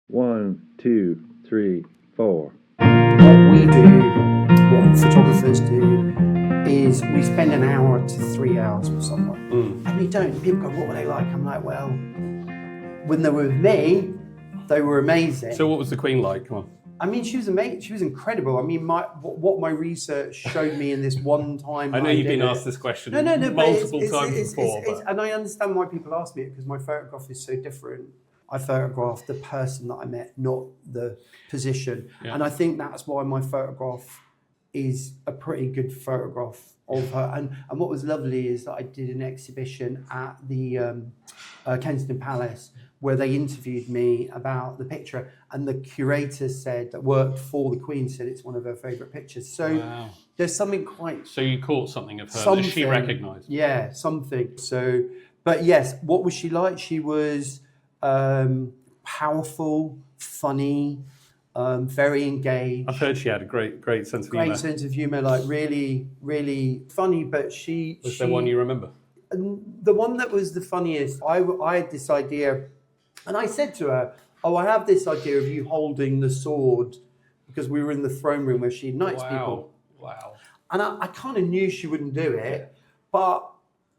1, 2, 3, 4. What we do, what photographers do, is we spend an hour to 3 hours with someone. And we don't. People go, what were they like? I'm like, well, when they were with me, they were amazing. So what was the Queen like? Come on. I mean, she was amazing. She was incredible. I mean, what my research showed me in this one time. I know you've been asked this question multiple times before. And I understand why people ask me it, because my photograph is so different. I photographed the person that I met, not the position. Yeah. And I think that's why my photograph is a pretty good photograph of her. And what was lovely is that I did an exhibition at the Kensington Palace where they interviewed me about the picture, and the curator said that worked for the Queen said it's one of her favourite pictures. So wow. There's something quite... So you caught something of her that she recognised? Yeah, something. So, but yes, what was she like? She was powerful, funny, very engaged. I've heard she had a great sense of humour. Great sense of humour, like really, really funny, but she... Was there one you remember? The one that was the funniest, I had this idea, and I said to her, oh, I have this idea of you holding the sword, because we were in the throne room where she knights people. Wow. And I kind of knew she wouldn't do it, but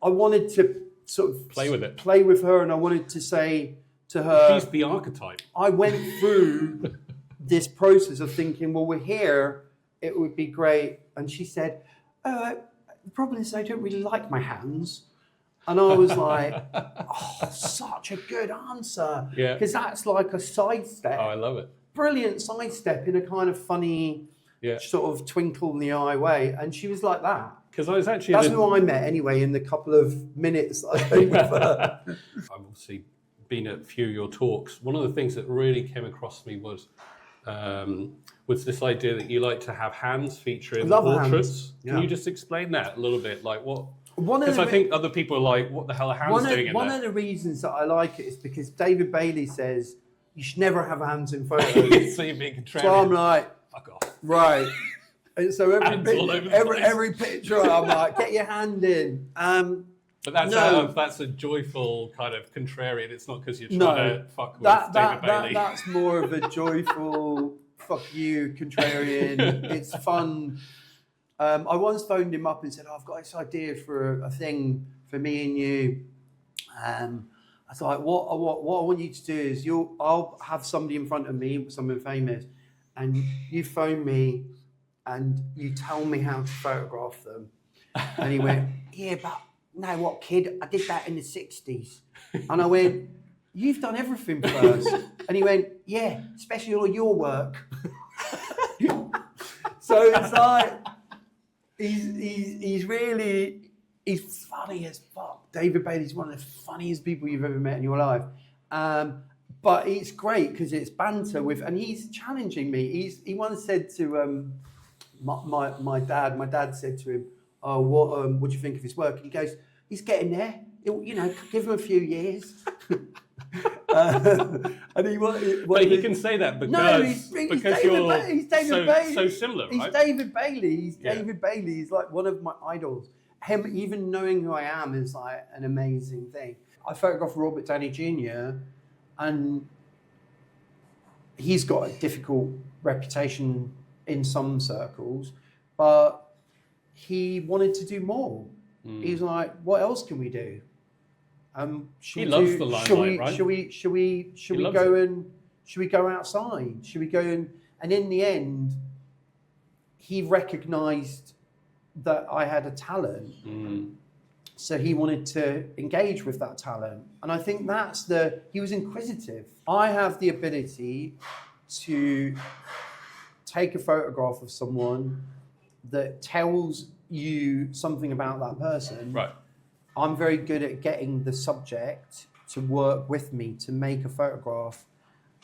I wanted to sort of... Play with it. Play with her, and I wanted to say to her... She's the archetype. I went through this process of thinking, well, we're here, it would be great. And she said, the problem is I don't really like my hands. And I was like, oh, such a good answer. Yeah. Because that's like a sidestep. Oh, I love it. Brilliant sidestep in a kind of funny, sort of twinkle in the eye way. And she was like that. Because I was actually... That's who I met anyway in the couple of minutes that I spent with her. I've obviously been at a few of your talks. One of the things that really came across me was this idea that you like to have hands feature in portraits. Yeah. Can you just explain that a little bit? Like what... Because I think other people are like, what the hell are hands doing in there? One of the reasons that I like it is because David Bailey says you should never have hands in photos. So you're being contrarian. So I'm like, fuck off. Right. And so every picture I'm like, get your hand in. But that's a joyful kind of contrarian. It's not because you're trying to fuck with David Bailey. That's more of a joyful fuck you contrarian. It's fun. I once phoned him up and said, I've got this idea for a thing for me and you. I was like, what I want you to do is I'll have somebody in front of me, someone famous, and you phone me and you tell me how to photograph them. And he went, yeah, but no, what, kid? I did that in the 60s. And I went, you've done everything first. And he went, yeah, especially all your work. So it's like, he's funny as fuck. David Bailey's one of the funniest people you've ever met in your life. But it's great because it's banter with, and he's challenging me. He once said to my dad. My dad said to him, "Oh, what do you think of his work?" And he goes, "He's getting there. Give him a few years." And but he can say that because he's David Bailey. So similar, right? He's David Bailey. David Bailey. He's like one of my idols. Him even knowing who I am is like an amazing thing. I photographed Robert Downey Jr. and he's got a difficult reputation in some circles, but he wanted to do more. He's like, what else can we do? He loves the limelight, right? Should we go outside? Should we go and in the end, he recognised that I had a talent. So he wanted to engage with that talent. And I think he was inquisitive. I have the ability to take a photograph of someone that tells you something about that person. Right. I'm very good at getting the subject to work with me to make a photograph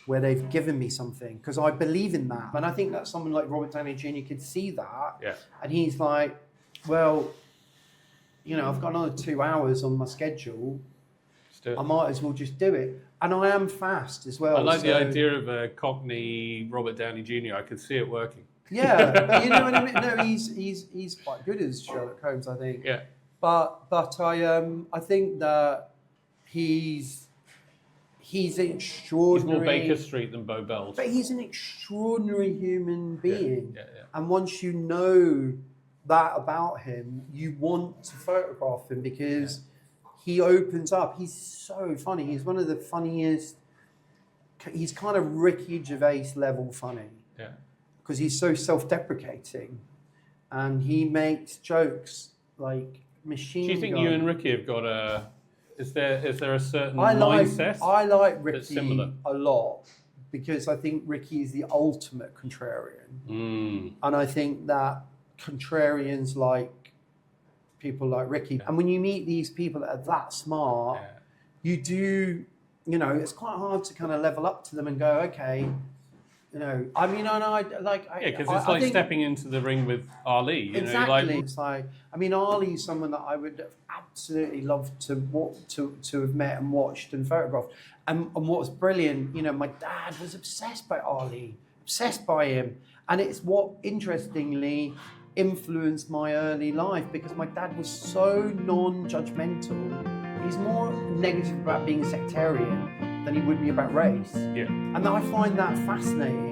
where they've given me something, because I believe in that. And I think that someone like Robert Downey Jr. could see that. Yeah. And he's like, well, I've got another 2 hours on my schedule. I might as well just do it. And I am fast as well. I like the idea of a Cockney Robert Downey Jr. I could see it working. Yeah, you know what I mean? No, he's quite good as Sherlock Holmes, I think. Yeah. But I think that he's an extraordinary. He's more Baker Street than Bo Bell. But he's an extraordinary human being. Yeah. And once you know that about him, you want to photograph him because he opens up. He's so funny. He's one of the funniest. He's kind of Ricky Gervais level funny. Yeah. Because he's so self-deprecating, and he makes jokes like machine. Do you think gun. you and Ricky have got a? Is there a certain mindset? I like Ricky that's similar? a lot because I think Ricky is the ultimate contrarian, and I think that contrarians like people like Ricky. And when you meet these people that are that smart, you do. You know, it's quite hard to kind of level up to them and go, okay. You know, I mean, and I like. Because it's like stepping into the ring with Ali. You exactly. know, It's like, I mean, Ali's someone that I would absolutely love to have met and watched and photographed. And what's brilliant, you know, my dad was obsessed by Ali, obsessed by him, and it's what interestingly influenced my early life because my dad was so non-judgmental. He's more negative about being a sectarian than he would be about race. Yeah. And I find that fascinating.